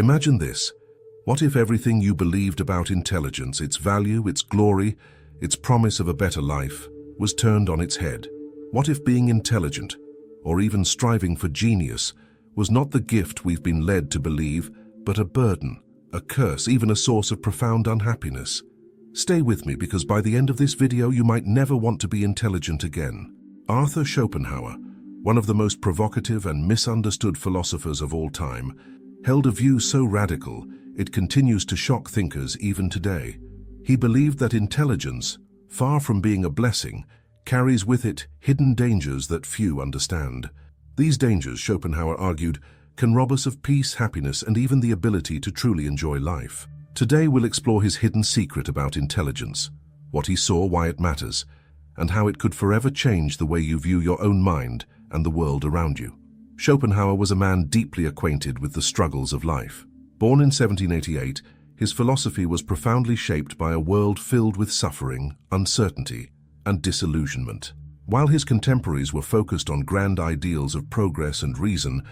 Imagine this. What if everything you believed about intelligence, its value, its glory, its promise of a better life, was turned on its head? What if being intelligent, or even striving for genius, was not the gift we've been led to believe, but a burden, a curse, even a source of profound unhappiness? Stay with me, because by the end of this video you might never want to be intelligent again. Arthur Schopenhauer, one of the most provocative and misunderstood philosophers of all time, held a view so radical it continues to shock thinkers even today. He believed that intelligence, far from being a blessing, carries with it hidden dangers that few understand. These dangers, Schopenhauer argued, can rob us of peace, happiness, and even the ability to truly enjoy life. Today we'll explore his hidden secret about intelligence, what he saw, why it matters, and how it could forever change the way you view your own mind and the world around you. Schopenhauer was a man deeply acquainted with the struggles of life. Born in 1788, his philosophy was profoundly shaped by a world filled with suffering, uncertainty, and disillusionment. While his contemporaries were focused on grand ideals of progress and reason,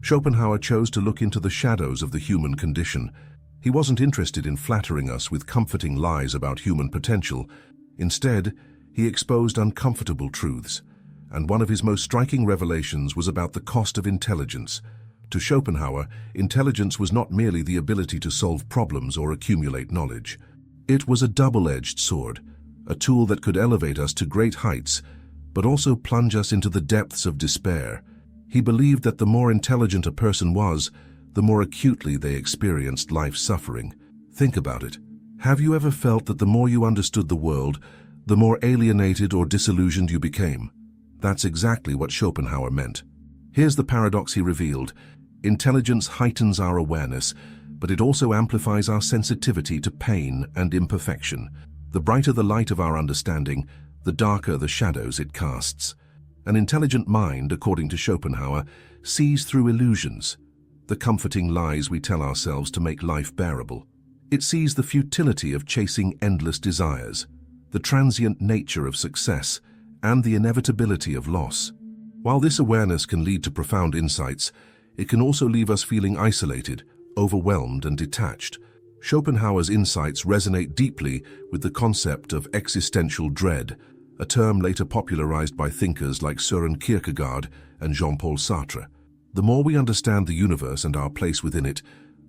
Schopenhauer chose to look into the shadows of the human condition. He wasn't interested in flattering us with comforting lies about human potential. Instead, he exposed uncomfortable truths, and one of his most striking revelations was about the cost of intelligence. To Schopenhauer, intelligence was not merely the ability to solve problems or accumulate knowledge. It was a double-edged sword, a tool that could elevate us to great heights, but also plunge us into the depths of despair. He believed that the more intelligent a person was, the more acutely they experienced life's suffering. Think about it. Have you ever felt that the more you understood the world, the more alienated or disillusioned you became? That's exactly what Schopenhauer meant. Here's the paradox he revealed. Intelligence heightens our awareness, but it also amplifies our sensitivity to pain and imperfection. The brighter the light of our understanding, the darker the shadows it casts. An intelligent mind, according to Schopenhauer, sees through illusions, the comforting lies we tell ourselves to make life bearable. It sees the futility of chasing endless desires, the transient nature of success, and the inevitability of loss. While this awareness can lead to profound insights, it can also leave us feeling isolated, overwhelmed, and detached. Schopenhauer's insights resonate deeply with the concept of existential dread, a term later popularized by thinkers like Søren Kierkegaard and Jean-Paul Sartre. The more we understand the universe and our place within it,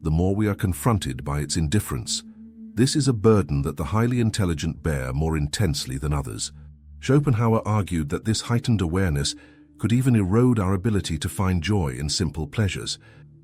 the more we are confronted by its indifference. This is a burden that the highly intelligent bear more intensely than others. Schopenhauer argued that this heightened awareness could even erode our ability to find joy in simple pleasures.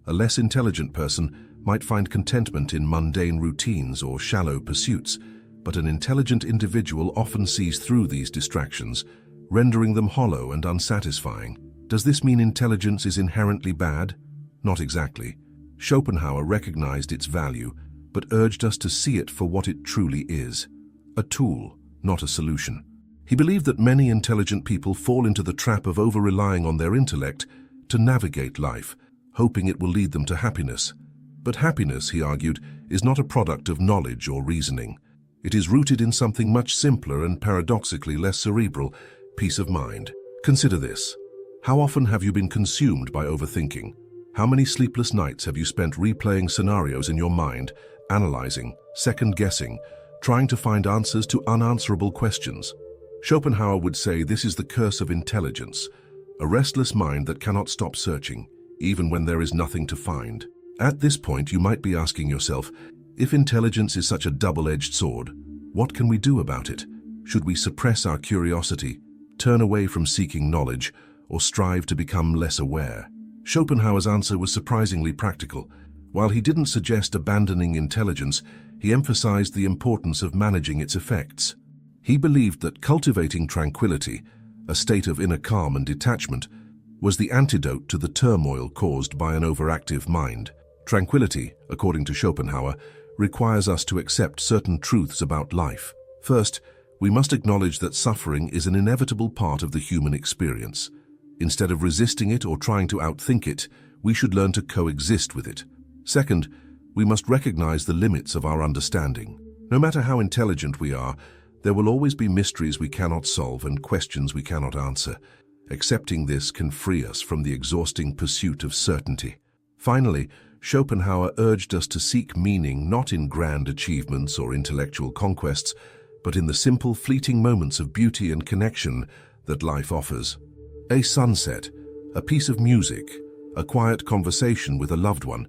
A less intelligent person might find contentment in mundane routines or shallow pursuits, but an intelligent individual often sees through these distractions, rendering them hollow and unsatisfying. Does this mean intelligence is inherently bad? Not exactly. Schopenhauer recognized its value, but urged us to see it for what it truly is: a tool, not a solution. He believed that many intelligent people fall into the trap of over-relying on their intellect to navigate life, hoping it will lead them to happiness. But happiness, he argued, is not a product of knowledge or reasoning. It is rooted in something much simpler and paradoxically less cerebral: peace of mind. Consider this. How often have you been consumed by overthinking? How many sleepless nights have you spent replaying scenarios in your mind, analyzing, second-guessing, trying to find answers to unanswerable questions? Schopenhauer would say this is the curse of intelligence, a restless mind that cannot stop searching, even when there is nothing to find. At this point, you might be asking yourself, if intelligence is such a double-edged sword, what can we do about it? Should we suppress our curiosity, turn away from seeking knowledge, or strive to become less aware? Schopenhauer's answer was surprisingly practical. While he didn't suggest abandoning intelligence, he emphasized the importance of managing its effects. He believed that cultivating tranquility, a state of inner calm and detachment, was the antidote to the turmoil caused by an overactive mind. Tranquility, according to Schopenhauer, requires us to accept certain truths about life. First, we must acknowledge that suffering is an inevitable part of the human experience. Instead of resisting it or trying to outthink it, we should learn to coexist with it. Second, we must recognize the limits of our understanding. No matter how intelligent we are, there will always be mysteries we cannot solve and questions we cannot answer. Accepting this can free us from the exhausting pursuit of certainty. Finally, Schopenhauer urged us to seek meaning not in grand achievements or intellectual conquests, but in the simple, fleeting moments of beauty and connection that life offers. A sunset, a piece of music, a quiet conversation with a loved one,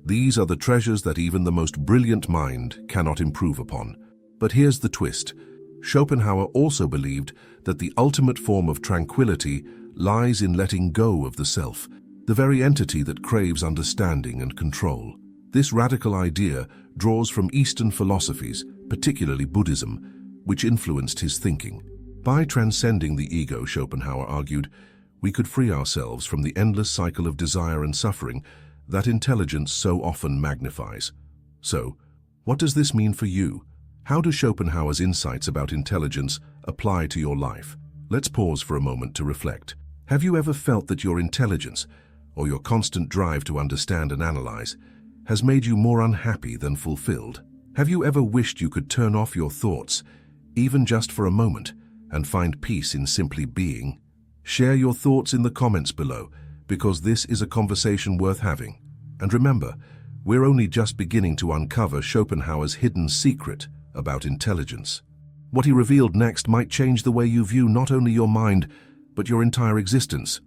these are the treasures that even the most brilliant mind cannot improve upon. But here's the twist. Schopenhauer also believed that the ultimate form of tranquility lies in letting go of the self, the very entity that craves understanding and control. This radical idea draws from Eastern philosophies, particularly Buddhism, which influenced his thinking. By transcending the ego, Schopenhauer argued, we could free ourselves from the endless cycle of desire and suffering that intelligence so often magnifies. So, what does this mean for you? How do Schopenhauer's insights about intelligence apply to your life? Let's pause for a moment to reflect. Have you ever felt that your intelligence, or your constant drive to understand and analyze, has made you more unhappy than fulfilled? Have you ever wished you could turn off your thoughts, even just for a moment, and find peace in simply being? Share your thoughts in the comments below, because this is a conversation worth having. And remember, we're only just beginning to uncover Schopenhauer's hidden secret about intelligence. What he revealed next might change the way you view not only your mind, but your entire existence.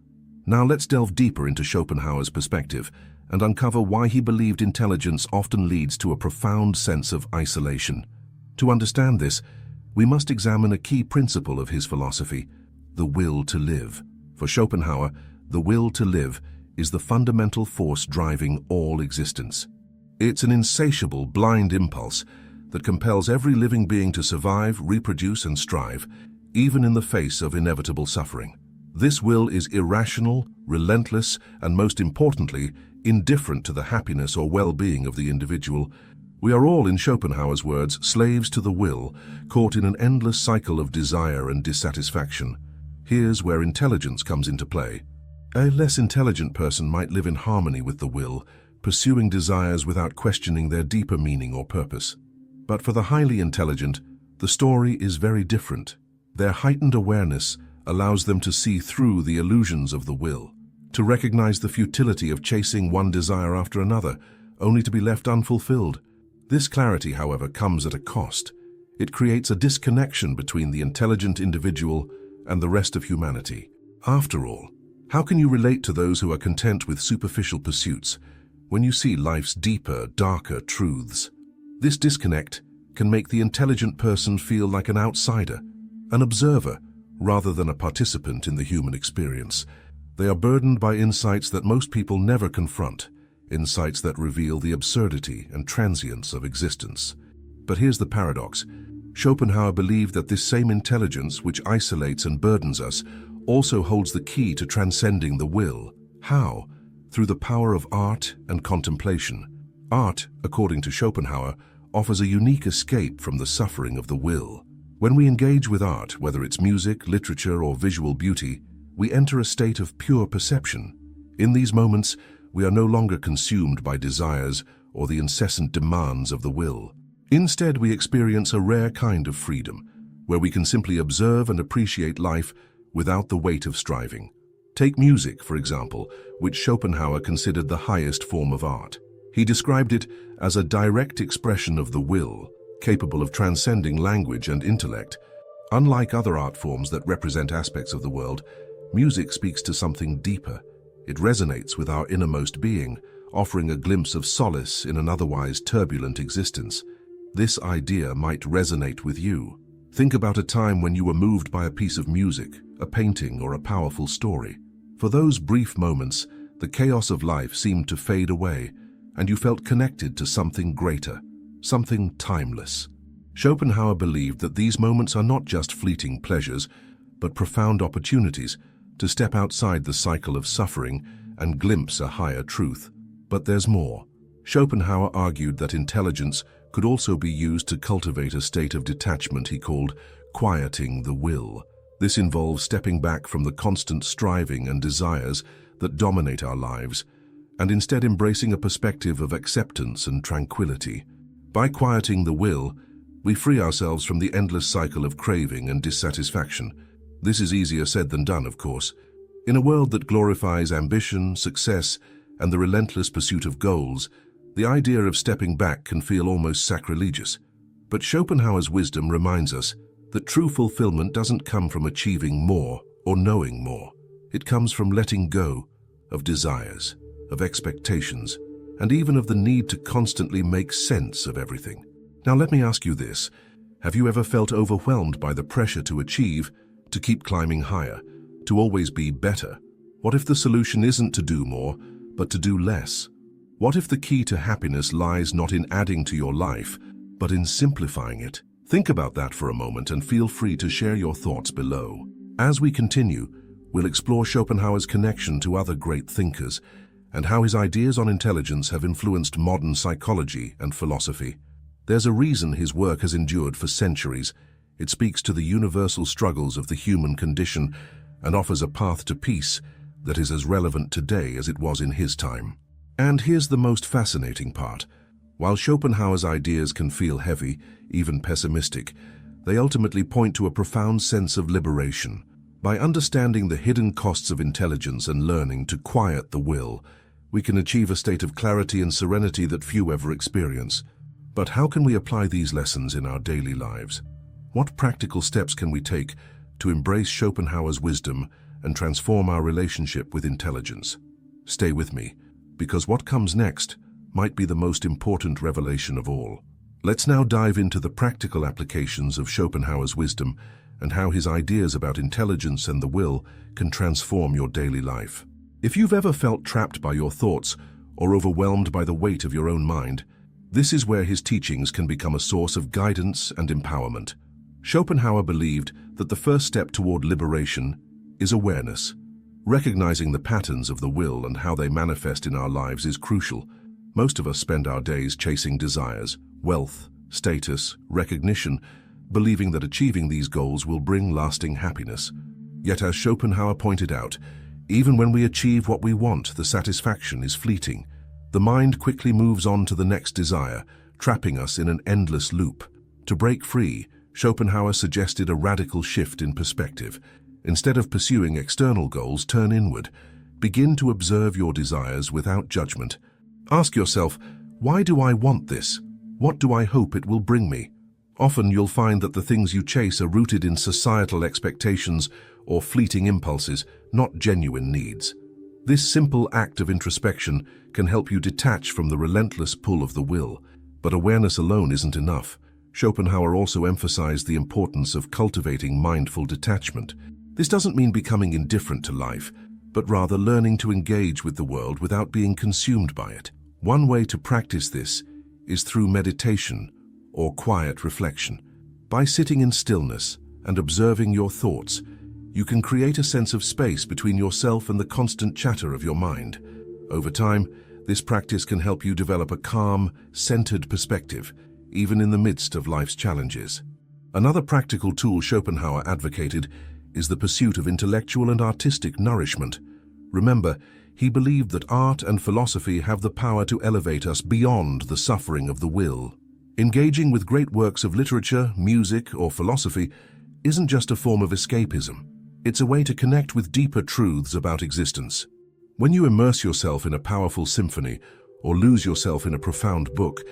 Now let's delve deeper into Schopenhauer's perspective and uncover why he believed intelligence often leads to a profound sense of isolation. To understand this, we must examine a key principle of his philosophy, the will to live. For Schopenhauer, the will to live is the fundamental force driving all existence. It's an insatiable, blind impulse that compels every living being to survive, reproduce, and strive, even in the face of inevitable suffering. This will is irrational, relentless, and most importantly, indifferent to the happiness or well-being of the individual. We are all, in Schopenhauer's words, slaves to the will, caught in an endless cycle of desire and dissatisfaction. Here's where intelligence comes into play. A less intelligent person might live in harmony with the will, pursuing desires without questioning their deeper meaning or purpose. But for the highly intelligent, the story is very different. Their heightened awareness allows them to see through the illusions of the will, to recognize the futility of chasing one desire after another, only to be left unfulfilled. This clarity, however, comes at a cost. It creates a disconnection between the intelligent individual and the rest of humanity. After all, how can you relate to those who are content with superficial pursuits when you see life's deeper, darker truths? This disconnect can make the intelligent person feel like an outsider, an observer, rather than a participant in the human experience. They are burdened by insights that most people never confront, insights that reveal the absurdity and transience of existence. But here's the paradox. Schopenhauer believed that this same intelligence which isolates and burdens us also holds the key to transcending the will. How? Through the power of art and contemplation. Art, according to Schopenhauer, offers a unique escape from the suffering of the will. When we engage with art, whether it's music, literature, or visual beauty, we enter a state of pure perception. In these moments, we are no longer consumed by desires or the incessant demands of the will. Instead, we experience a rare kind of freedom, where we can simply observe and appreciate life without the weight of striving. Take music, for example, which Schopenhauer considered the highest form of art. He described it as a direct expression of the will, capable of transcending language and intellect. Unlike other art forms that represent aspects of the world, music speaks to something deeper. It resonates with our innermost being, offering a glimpse of solace in an otherwise turbulent existence. This idea might resonate with you. Think about a time when you were moved by a piece of music, a painting, or a powerful story. For those brief moments, the chaos of life seemed to fade away, and you felt connected to something greater, something timeless. Schopenhauer believed that these moments are not just fleeting pleasures, but profound opportunities to step outside the cycle of suffering and glimpse a higher truth. But there's more. Schopenhauer argued that intelligence could also be used to cultivate a state of detachment he called quieting the will. This involves stepping back from the constant striving and desires that dominate our lives, and instead embracing a perspective of acceptance and tranquility. By quieting the will, we free ourselves from the endless cycle of craving and dissatisfaction. This is easier said than done, of course. In a world that glorifies ambition, success, and the relentless pursuit of goals, the idea of stepping back can feel almost sacrilegious. But Schopenhauer's wisdom reminds us that true fulfillment doesn't come from achieving more or knowing more. It comes from letting go of desires, of expectations, and even of the need to constantly make sense of everything. Now let me ask you this. Have you ever felt overwhelmed by the pressure to achieve, to keep climbing higher, to always be better? What if the solution isn't to do more, but to do less? What if the key to happiness lies not in adding to your life, but in simplifying it? Think about that for a moment and feel free to share your thoughts below. As we continue, we'll explore Schopenhauer's connection to other great thinkers and how his ideas on intelligence have influenced modern psychology and philosophy. There's a reason his work has endured for centuries. It speaks to the universal struggles of the human condition and offers a path to peace that is as relevant today as it was in his time. And here's the most fascinating part. While Schopenhauer's ideas can feel heavy, even pessimistic, they ultimately point to a profound sense of liberation. By understanding the hidden costs of intelligence and learning to quiet the will, we can achieve a state of clarity and serenity that few ever experience. But how can we apply these lessons in our daily lives? What practical steps can we take to embrace Schopenhauer's wisdom and transform our relationship with intelligence? Stay with me, because what comes next might be the most important revelation of all. Let's now dive into the practical applications of Schopenhauer's wisdom and how his ideas about intelligence and the will can transform your daily life. If you've ever felt trapped by your thoughts or overwhelmed by the weight of your own mind, this is where his teachings can become a source of guidance and empowerment. Schopenhauer believed that the first step toward liberation is awareness. Recognizing the patterns of the will and how they manifest in our lives is crucial. Most of us spend our days chasing desires, wealth, status, recognition, believing that achieving these goals will bring lasting happiness. Yet, as Schopenhauer pointed out, even when we achieve what we want, the satisfaction is fleeting. The mind quickly moves on to the next desire, trapping us in an endless loop. To break free, Schopenhauer suggested a radical shift in perspective. Instead of pursuing external goals, turn inward. Begin to observe your desires without judgment. Ask yourself, why do I want this? What do I hope it will bring me? Often you'll find that the things you chase are rooted in societal expectations or fleeting impulses, not genuine needs. This simple act of introspection can help you detach from the relentless pull of the will. But awareness alone isn't enough. Schopenhauer also emphasized the importance of cultivating mindful detachment. This doesn't mean becoming indifferent to life, but rather learning to engage with the world without being consumed by it. One way to practice this is through meditation or quiet reflection. By sitting in stillness and observing your thoughts, you can create a sense of space between yourself and the constant chatter of your mind. Over time, this practice can help you develop a calm, centered perspective, even in the midst of life's challenges. Another practical tool Schopenhauer advocated is the pursuit of intellectual and artistic nourishment. Remember, he believed that art and philosophy have the power to elevate us beyond the suffering of the will. Engaging with great works of literature, music, or philosophy isn't just a form of escapism. It's a way to connect with deeper truths about existence. When you immerse yourself in a powerful symphony or lose yourself in a profound book,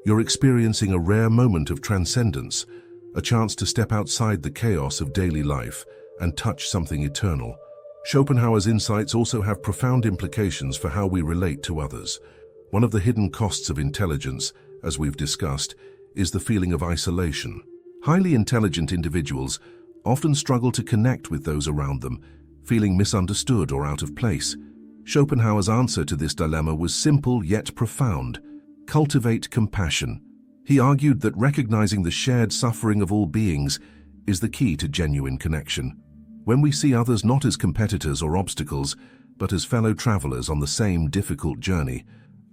you're experiencing a rare moment of transcendence, a chance to step outside the chaos of daily life and touch something eternal. Schopenhauer's insights also have profound implications for how we relate to others. One of the hidden costs of intelligence, as we've discussed, is the feeling of isolation. Highly intelligent individuals often struggle to connect with those around them, feeling misunderstood or out of place. Schopenhauer's answer to this dilemma was simple yet profound: cultivate compassion. He argued that recognizing the shared suffering of all beings is the key to genuine connection. When we see others not as competitors or obstacles, but as fellow travelers on the same difficult journey,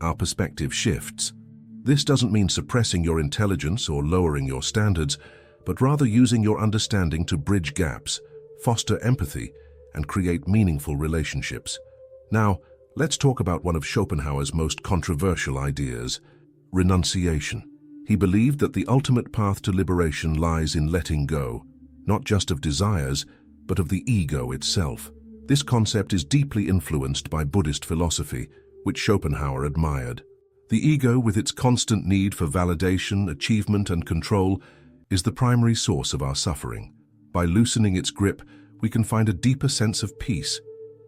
our perspective shifts. This doesn't mean suppressing your intelligence or lowering your standards, but rather using your understanding to bridge gaps, foster empathy, and create meaningful relationships. Now, let's talk about one of Schopenhauer's most controversial ideas: renunciation. He believed that the ultimate path to liberation lies in letting go, not just of desires, but of the ego itself. This concept is deeply influenced by Buddhist philosophy, which Schopenhauer admired. The ego, with its constant need for validation, achievement, and control, is the primary source of our suffering. By loosening its grip, we can find a deeper sense of peace.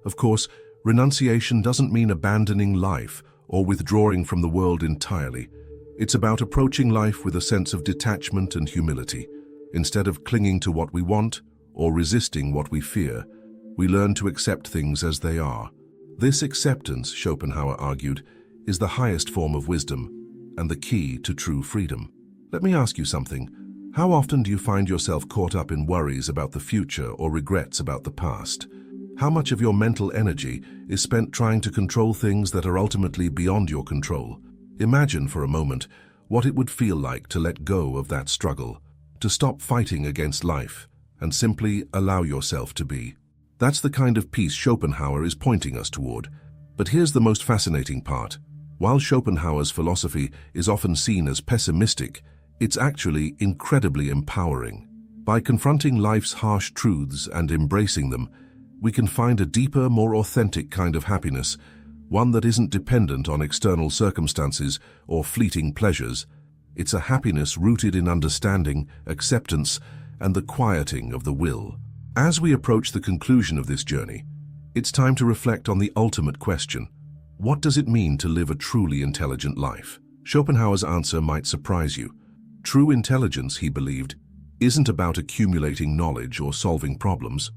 Of course, renunciation doesn't mean abandoning life or withdrawing from the world entirely. It's about approaching life with a sense of detachment and humility. Instead of clinging to what we want or resisting what we fear, we learn to accept things as they are. This acceptance, Schopenhauer argued, is the highest form of wisdom and the key to true freedom. Let me ask you something. How often do you find yourself caught up in worries about the future or regrets about the past? How much of your mental energy is spent trying to control things that are ultimately beyond your control? Imagine for a moment what it would feel like to let go of that struggle, to stop fighting against life, and simply allow yourself to be. That's the kind of peace Schopenhauer is pointing us toward. But here's the most fascinating part. While Schopenhauer's philosophy is often seen as pessimistic, it's actually incredibly empowering. By confronting life's harsh truths and embracing them, we can find a deeper, more authentic kind of happiness, one that isn't dependent on external circumstances or fleeting pleasures. It's a happiness rooted in understanding, acceptance, and the quieting of the will. As we approach the conclusion of this journey, it's time to reflect on the ultimate question. What does it mean to live a truly intelligent life? Schopenhauer's answer might surprise you. True intelligence, he believed, isn't about accumulating knowledge or solving problems.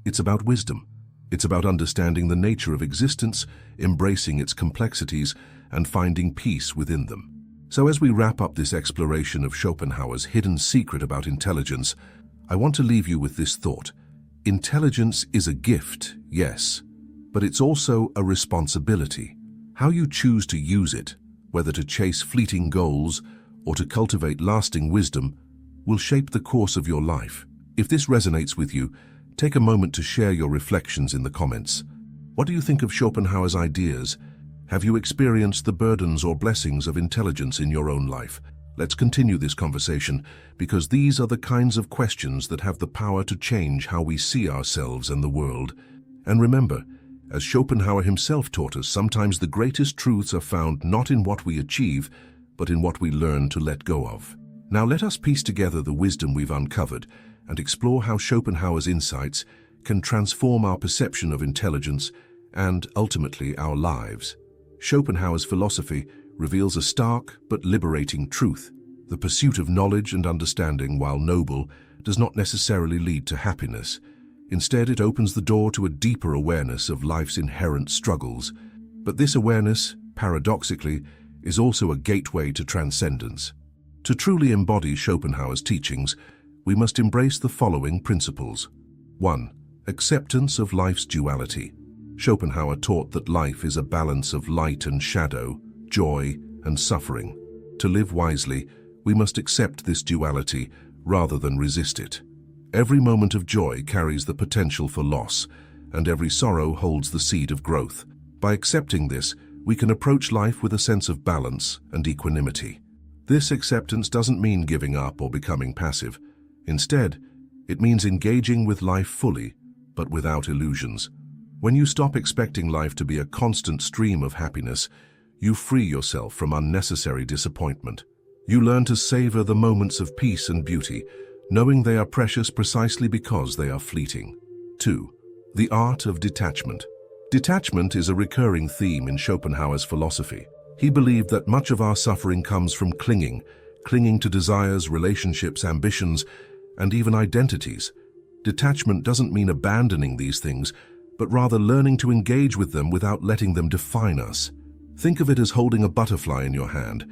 It's about wisdom. It's about understanding the nature of existence, embracing its complexities, and finding peace within them. So as we wrap up this exploration of Schopenhauer's hidden secret about intelligence, I want to leave you with this thought. Intelligence is a gift, yes, but it's also a responsibility. How you choose to use it, whether to chase fleeting goals or to cultivate lasting wisdom, will shape the course of your life. If this resonates with you, take a moment to share your reflections in the comments. What do you think of Schopenhauer's ideas? Have you experienced the burdens or blessings of intelligence in your own life? Let's continue this conversation, because these are the kinds of questions that have the power to change how we see ourselves and the world. And remember, as Schopenhauer himself taught us, sometimes the greatest truths are found not in what we achieve, but in what we learn to let go of. Now let us piece together the wisdom we've uncovered and explore how Schopenhauer's insights can transform our perception of intelligence and, ultimately, our lives. Schopenhauer's philosophy reveals a stark but liberating truth. The pursuit of knowledge and understanding, while noble, does not necessarily lead to happiness. Instead, it opens the door to a deeper awareness of life's inherent struggles. But this awareness, paradoxically, is also a gateway to transcendence. To truly embody Schopenhauer's teachings, we must embrace the following principles. 1. Acceptance of life's duality. Schopenhauer taught that life is a balance of light and shadow, joy and suffering. To live wisely, we must accept this duality rather than resist it. Every moment of joy carries the potential for loss, and every sorrow holds the seed of growth. By accepting this, we can approach life with a sense of balance and equanimity. This acceptance doesn't mean giving up or becoming passive. Instead, it means engaging with life fully, but without illusions. When you stop expecting life to be a constant stream of happiness, you free yourself from unnecessary disappointment. You learn to savor the moments of peace and beauty, knowing they are precious precisely because they are fleeting. 2. The art of detachment. Detachment is a recurring theme in Schopenhauer's philosophy. He believed that much of our suffering comes from clinging to desires, relationships, ambitions, and even identities. Detachment doesn't mean abandoning these things, but rather learning to engage with them without letting them define us. Think of it as holding a butterfly in your hand.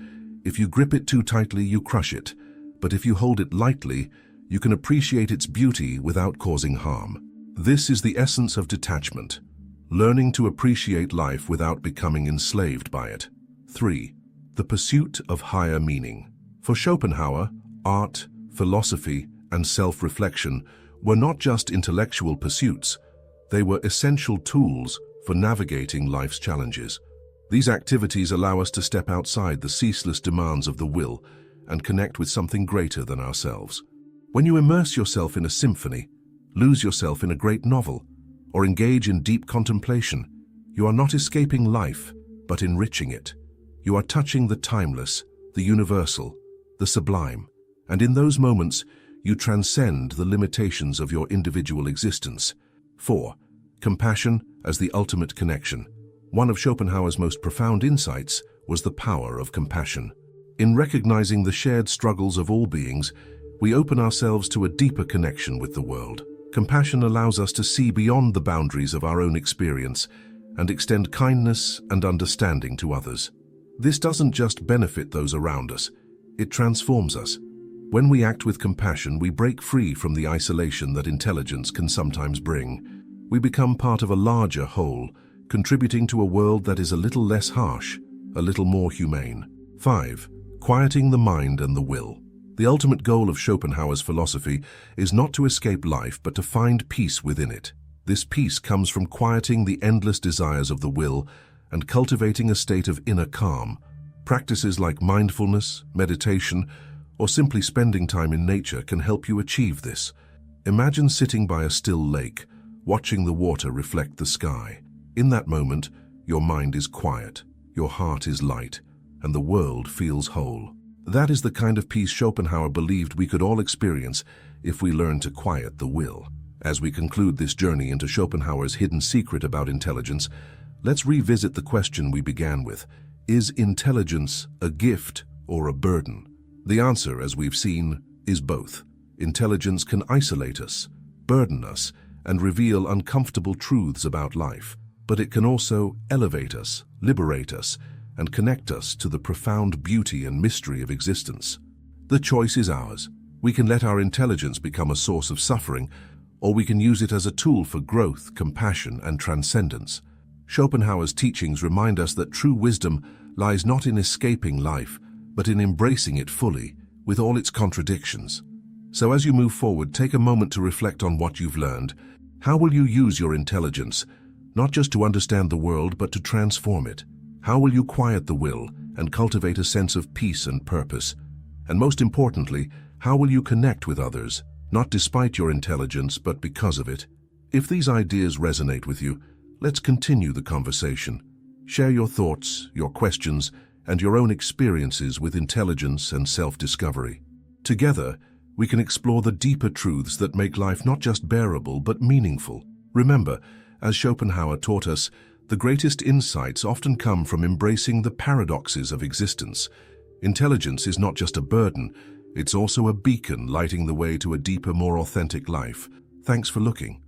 If you grip it too tightly, you crush it. But if you hold it lightly, you can appreciate its beauty without causing harm. This is the essence of detachment, learning to appreciate life without becoming enslaved by it. 3. The pursuit of higher meaning. For Schopenhauer, art, philosophy, and self-reflection were not just intellectual pursuits. They were essential tools for navigating life's challenges. These activities allow us to step outside the ceaseless demands of the will and connect with something greater than ourselves. When you immerse yourself in a symphony, lose yourself in a great novel, or engage in deep contemplation, you are not escaping life, but enriching it. You are touching the timeless, the universal, the sublime, and in those moments, you transcend the limitations of your individual existence. 4. Compassion as the ultimate connection. One of Schopenhauer's most profound insights was the power of compassion. In recognizing the shared struggles of all beings, we open ourselves to a deeper connection with the world. Compassion allows us to see beyond the boundaries of our own experience and extend kindness and understanding to others. This doesn't just benefit those around us, it transforms us. When we act with compassion, we break free from the isolation that intelligence can sometimes bring. We become part of a larger whole, contributing to a world that is a little less harsh, a little more humane. 5. Quieting the mind and the will. The ultimate goal of Schopenhauer's philosophy is not to escape life, but to find peace within it. This peace comes from quieting the endless desires of the will and cultivating a state of inner calm. Practices like mindfulness, meditation, or simply spending time in nature can help you achieve this. Imagine sitting by a still lake, watching the water reflect the sky. In that moment, your mind is quiet, your heart is light, and the world feels whole. That is the kind of peace Schopenhauer believed we could all experience if we learn to quiet the will. As we conclude this journey into Schopenhauer's hidden secret about intelligence, let's revisit the question we began with. Is intelligence a gift or a burden? The answer, as we've seen, is both. Intelligence can isolate us, burden us, and reveal uncomfortable truths about life. But it can also elevate us, liberate us, and connect us to the profound beauty and mystery of existence. The choice is ours. We can let our intelligence become a source of suffering, or we can use it as a tool for growth, compassion, and transcendence. Schopenhauer's teachings remind us that true wisdom lies not in escaping life, but in embracing it fully, with all its contradictions. So as you move forward, take a moment to reflect on what you've learned. How will you use your intelligence, not just to understand the world, but to transform it? How will you quiet the will and cultivate a sense of peace and purpose? And most importantly, how will you connect with others, not despite your intelligence, but because of it? If these ideas resonate with you, let's continue the conversation. Share your thoughts, your questions, and your own experiences with intelligence and self-discovery. Together, we can explore the deeper truths that make life not just bearable, but meaningful. Remember, as Schopenhauer taught us, the greatest insights often come from embracing the paradoxes of existence. Intelligence is not just a burden, it's also a beacon lighting the way to a deeper, more authentic life. Thanks for looking.